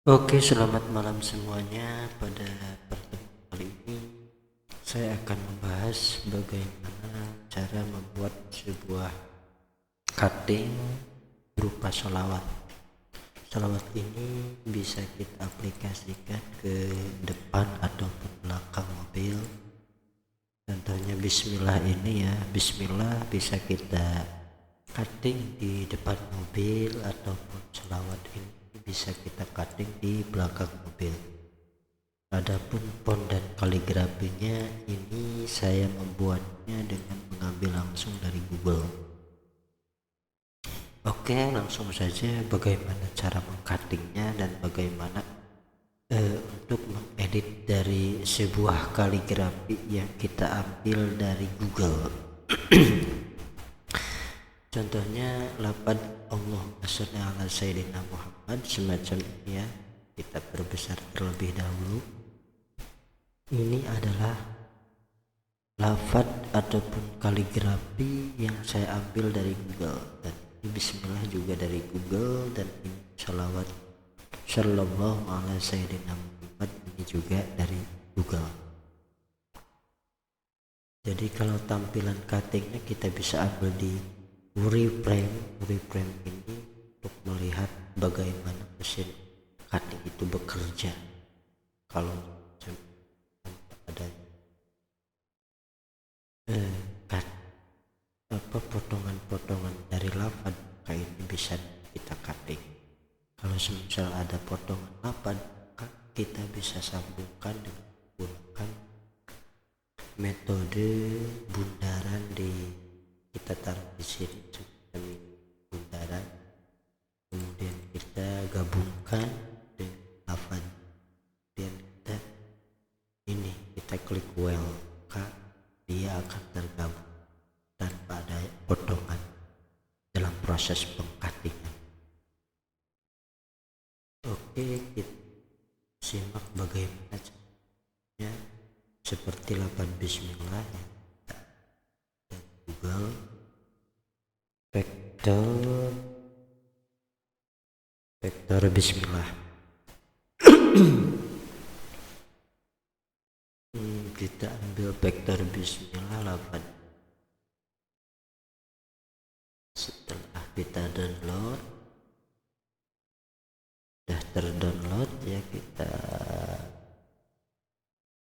Oke, selamat malam semuanya. Pada pertemuan kali ini, saya akan membahas bagaimana cara membuat sebuah cutting berupa sholawat. Sholawat ini bisa kita aplikasikan ke depan ataupun belakang mobil. Contohnya Bismillah ini ya, Bismillah bisa kita cutting di depan mobil ataupun sholawat ini bisa kita cutting di belakang mobil. Adapun font dan kaligrafinya ini saya membuatnya dengan mengambil langsung dari Google. Oke, langsung saja bagaimana cara mengcuttingnya dan bagaimana untuk mengedit dari sebuah kaligrafi yang kita ambil dari Google. Contohnya lafaz Allahumma sholli ala sayyidina Muhammad semacam ini ya. Kita perbesar terlebih dahulu. Ini adalah lafaz ataupun kaligrafi yang saya ambil dari Google, dan ini Bismillah juga dari Google, dan ini salawat Sallallahu alaihi sayyidina Muhammad ini juga dari Google. Jadi kalau tampilan cuttingnya kita bisa ambil di Freeprint ini untuk melihat bagaimana mesin cutting itu bekerja. Kalau ada potongan-potongan dari lafaz kayak ini bisa kita cutting. Kalau misal ada potongan lafaz, kita bisa sambungkan dengan menggunakan metode bundaran. Kita taruh di sini bundaran, kemudian kita gabungkan dengan lafaz, kemudian kita klik well, dia akan tergabung tanpa ada potongan dalam proses pengcuttingan. Oke, kita simak bagaimana caranya. Seperti lafaz Bismillah ya. Google vektor Bismillah. Kita ambil vektor Bismillah lafaz. Setelah kita download, sudah terdownload ya, kita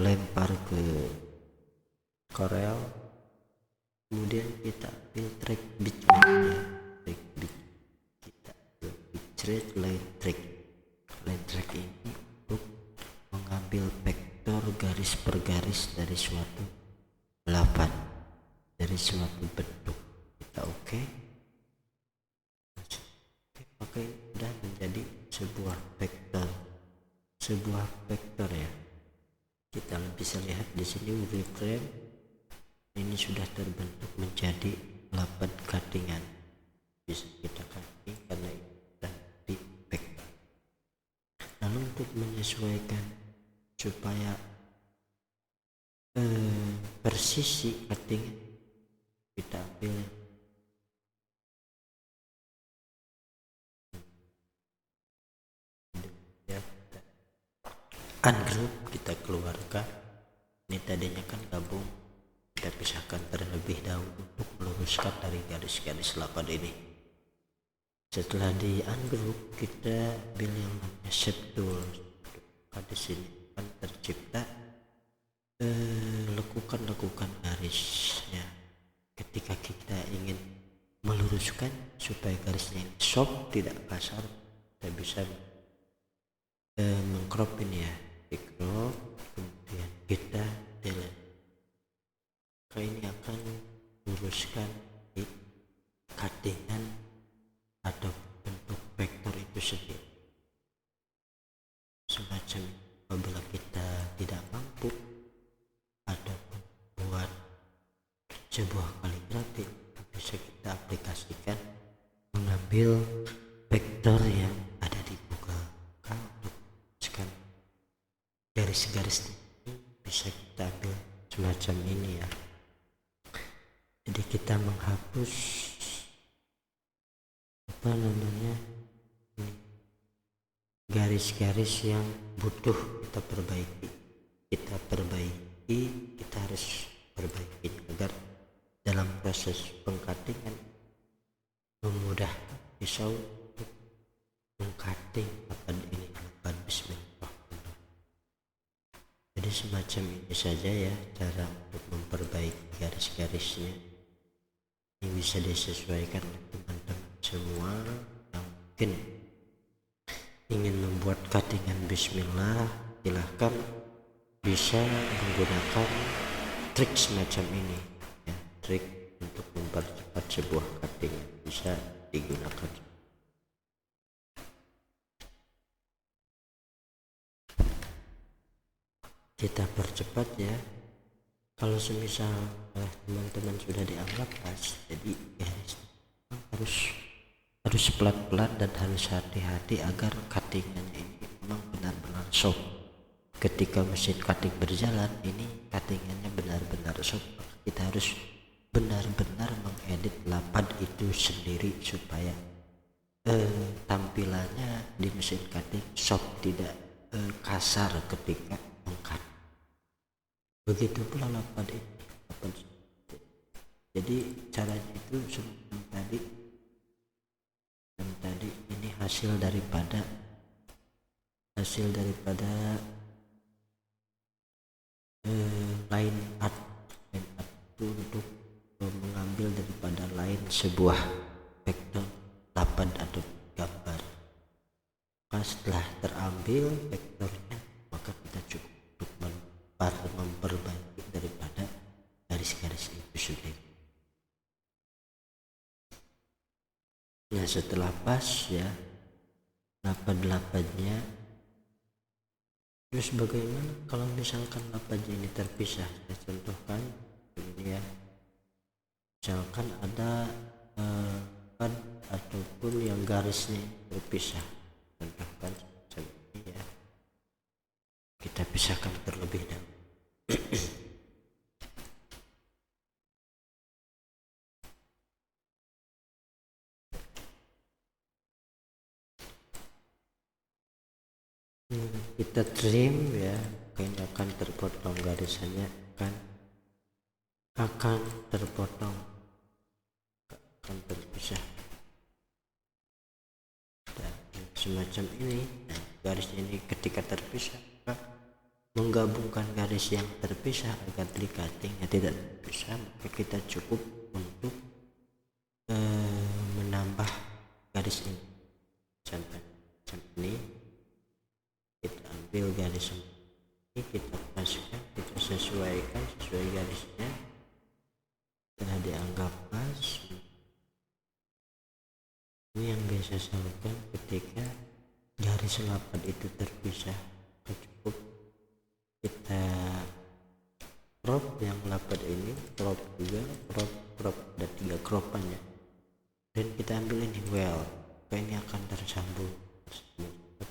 lempar ke Corel, kemudian kita ambil track bitmapnya, kita ambil bitrate line track ini untuk mengambil vektor garis per garis dari suatu lafaz, dari suatu bentuk. Kita oke, sudah menjadi sebuah vektor ya. Kita bisa lihat di sini wireframe ini sudah terbentuk menjadi lafaz cuttingan. Bisa kita cutting karena ini sudah di vektor. Lalu untuk menyesuaikan supaya persisi cutting, kita ambil ungroup, kita keluarkan. Ini tadinya kan gabung, kita pisahkan terlebih dahulu untuk meluruskan dari garis-garis lafaz ini. Setelah di ungroup, kita ambil yang namanya shape tool. Di sini akan tercipta lekukan garis ya. Ketika kita ingin meluruskan supaya garisnya ini soft, tidak kasar, kita bisa mengcrop ini ya, di crop, kemudian kita delete. Ini akan luruskan di cuttingan atau bentuk vektor itu sendiri. Semacam apabila kita tidak mampu ataupun buat sebuah kaligrafi, bisa kita aplikasikan mengambil vektor yang ada di Google. Untuk garis-garis ini bisa kita ambil semacam ini ya. Jadi kita menghapus garis-garis yang butuh kita perbaiki, kita harus perbaiki agar dalam proses pengkatingan memudahkan pisau untuk mengkating lapad ini, lapad bismillahirrahmanirrahim. Jadi semacam ini saja ya cara untuk memperbaiki garis-garisnya. Ini bisa disesuaikan oleh teman-teman semua yang mungkin ingin membuat cuttingan bismillah. Silahkan bisa menggunakan trik semacam ini ya, trik untuk mempercepat sebuah cutting bisa digunakan. Kita percepat ya. Kalau semisal teman-teman sudah dianggap pas, jadi garis harus pelan-pelan dan harus hati-hati agar cuttingannya ini memang benar-benar soft. Ketika mesin cutting berjalan, ini cuttingannya benar-benar soft. Kita harus benar-benar mengedit lapad itu sendiri supaya tampilannya di mesin cutting soft, tidak kasar ketika mengcut. Begitu pula lapad ini. Jadi caranya itu seperti tadi ini hasil daripada line art itu untuk mengambil daripada line sebuah vektor lapad atau gambar. Setelah terambil vektornya, maka kita cukup untuk memperbaiki daripada garis-garis itu sudah. Ya, setelah pas ya lapad-lapadnya, terus bagaimana kalau misalkan lapadnya ini terpisah? Saya contohkan ini ya, misalkan ada lapad ataupun yang garisnya terpisah, contohkan seperti ini ya, kita pisahkan terlebih dahulu. Kita trim ya, ini akan terpotong garisannya, akan terpotong, akan terpisah dan semacam ini. Nah, garis ini ketika terpisah, menggabungkan garis yang terpisah agar di cuttingnya tidak terpisah, maka kita cukup untuk menambah garis ini sampai ini. Kita ambil garis ini, kita paskan, kita sesuaikan sesuai garisnya. Setelah dianggap pas, ini yang biasa saya lakukan ketika garis lapad itu terpisah. Cukup kita crop yang lapad ini, crop juga, crop ada 3 cropannya, dan kita ambil ini well, ini akan tersambung.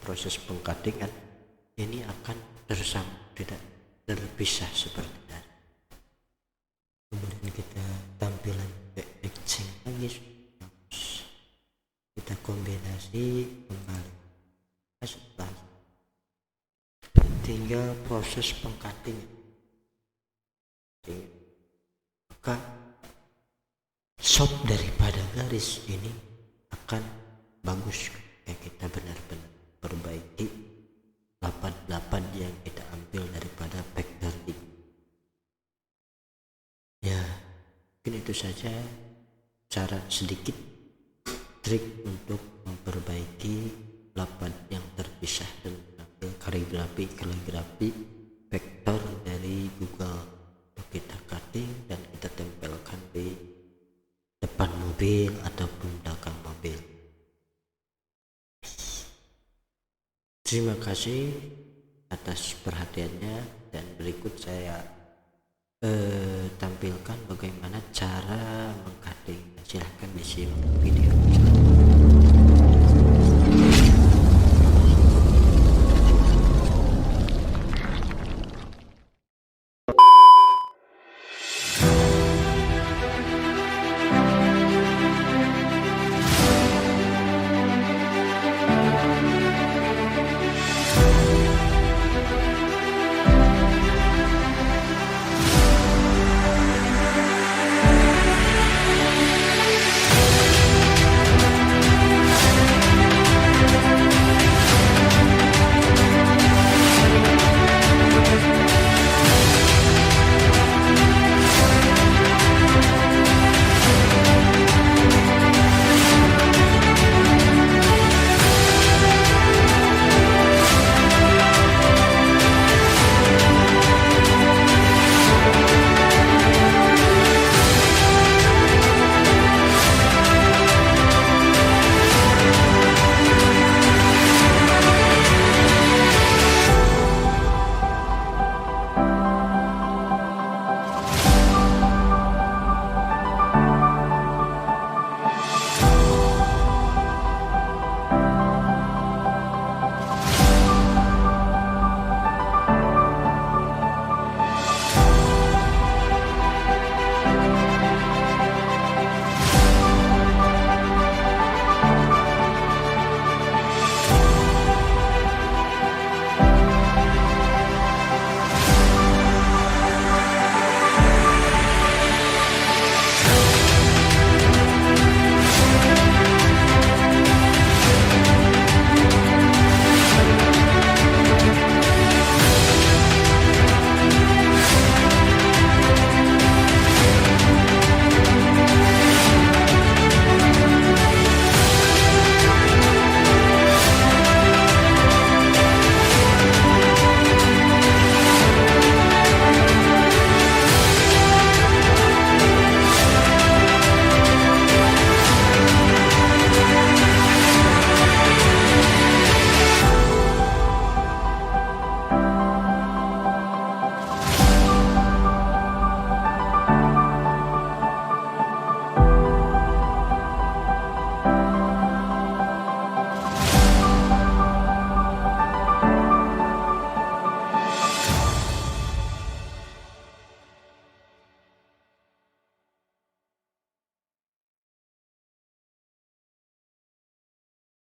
Proses pengcuttingan ini akan tersambung, tidak terpisah seperti tadi. Kemudian kita tampilan backcing lagi, kita kombinasi kembali. Setelah tinggal proses pengcutting, maka soft daripada garis ini akan bagus ya. Kita benar-benar perbaiki lapad-lapad yang kita ambil daripada vektor ini ya. Mungkin itu saja cara sedikit trik untuk memperbaiki lapad yang terpisah dan mengambil kaligrafi vektor dari Google untuk kita cutting dan kita tempelkan di depan mobil ataupun belakang mobil. Terima kasih atas perhatiannya, dan berikut saya tampilkan bagaimana cara mengcutting. Silahkan disimak video.